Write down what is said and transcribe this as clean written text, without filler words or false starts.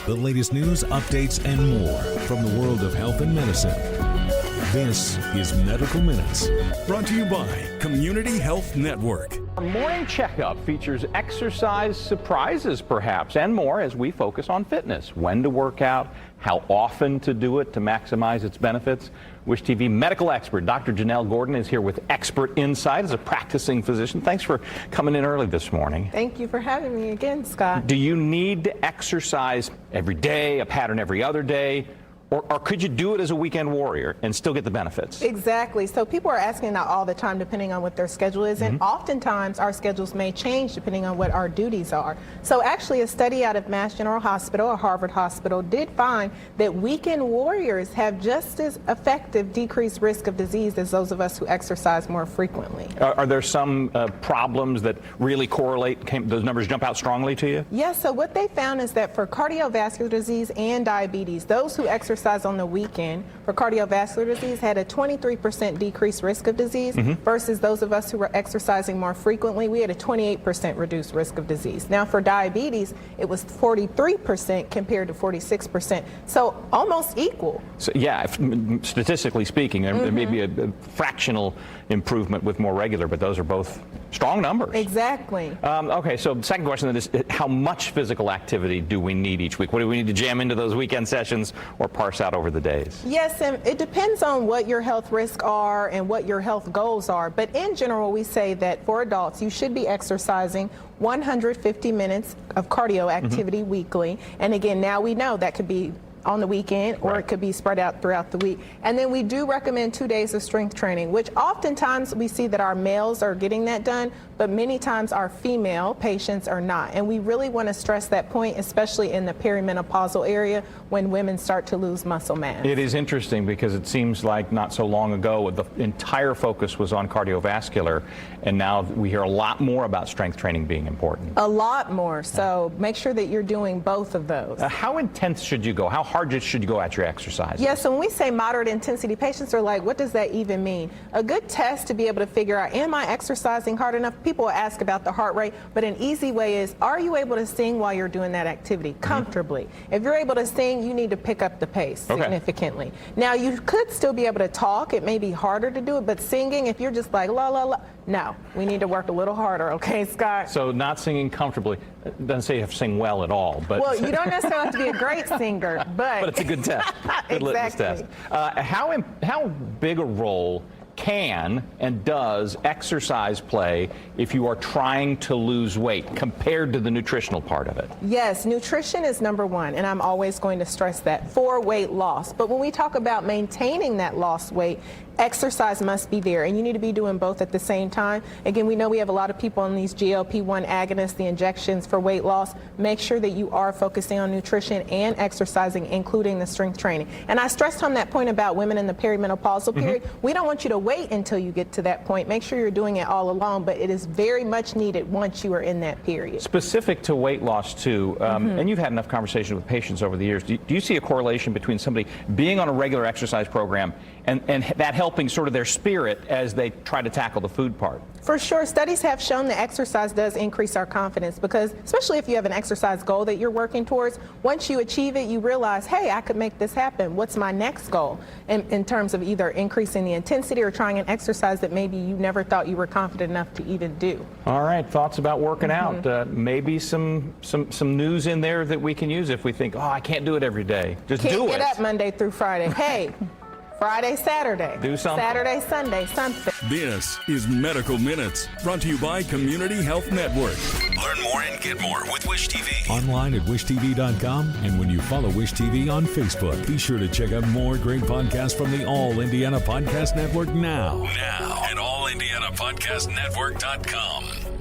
The latest news, updates, and more from the world of health and medicine. This is Medical Minutes, brought to you by Community Health Network. Our morning checkup features exercise surprises, perhaps, and more as we focus on fitness. When to work out, how often to do it to maximize its benefits. Wish TV medical expert Dr. Janelle Gordon is here with expert insight as a practicing physician. Thanks for coming in early this morning. Thank you for having me again, Scott. Do you need to exercise every day, a pattern every other day? Or could you do it as a weekend warrior and still get the benefits? Exactly. So people are asking that all the time depending on what their schedule is. And oftentimes our schedules may change depending on what our duties are. So actually a study out of Mass General Hospital or Harvard Hospital did find that weekend warriors have just as effective decreased risk of disease as those of us who exercise more frequently. Are there some problems that really correlate? Those numbers jump out strongly to you? Yes. So what they found is that for cardiovascular disease and diabetes, those who exercise on the weekend for cardiovascular disease had a 23% decreased risk of disease versus those of us who were exercising more frequently, we had a 28% reduced risk of disease. Now for diabetes, it was 43% compared to 46%, so almost equal. So yeah, statistically speaking, there may be a fractional improvement with more regular, but those are both strong numbers. Exactly. Okay, so second question then is, how much physical activity do we need each week? What do we need to jam into those weekend sessions or parse out over the days? Yes, and it depends on what your health risks are and what your health goals are. But in general, we say that for adults, you should be exercising 150 minutes of cardio activity weekly. And again, now we know that could be on the weekend or it could be spread out throughout the week. And then we do recommend 2 days of strength training, which oftentimes we see that our males are getting that done, but many times our female patients are not. And we really want to stress that point, especially in the perimenopausal area when women start to lose muscle mass. It is interesting because it seems like not so long ago the entire focus was on cardiovascular, and now we hear a lot more about strength training being important. A lot more. So make sure that you're doing both of those. How intense should you go? How hard should you go at your exercise? Yes, so when we say moderate intensity, patients are like, what does that even mean? A good test to be able to figure out, am I exercising hard enough? People ask about the heart rate, but an easy way is, are you able to sing while you're doing that activity comfortably? If you're able to sing, you need to pick up the pace significantly. Now, you could still be able to talk. It may be harder to do it, but singing, if you're just like, la, la, la, no, we need to work a little harder, okay, Scott? So not singing comfortably, doesn't say you have to sing well at all. But well, you don't necessarily have to be a great singer, but it's a good test. Good litmus test. How big a role can and does exercise play if you are trying to lose weight compared to the nutritional part of it? Yes, nutrition is number one, and I'm always going to stress that for weight loss. But when we talk about maintaining that lost weight, exercise must be there, and you need to be doing both at the same time. Again, we know we have a lot of people on these GLP-1 agonists, the injections for weight loss. Make sure that you are focusing on nutrition and exercising, including the strength training. And I stressed on that point about women in the perimenopausal period. We don't want you to wait until you get to that point. Make sure you're doing it all along, but it is very much needed once you are in that period. Specific to weight loss too, and you've had enough conversations with patients over the years, do you see a correlation between somebody being on a regular exercise program and that helping sort of their spirit as they try to tackle the food part? For sure. Studies have shown that exercise does increase our confidence because, especially if you have an exercise goal that you're working towards, once you achieve it, you realize, hey, I could make this happen. What's my next goal? In terms of either increasing the intensity or trying an exercise that maybe you never thought you were confident enough to even do. All right. Thoughts about working out. Maybe some news in there that we can use if we think, oh, I can't do it every day. Just do it. Can't get up Monday through Friday. Hey. Friday, Saturday. Do something. Saturday, Sunday, something. This is Medical Minutes, brought to you by Community Health Network. Learn more and get more with Wish TV. Online at wishtv.com, and when you follow Wish TV on Facebook, be sure to check out more great podcasts from the All Indiana Podcast Network now. Now at allindianapodcastnetwork.com.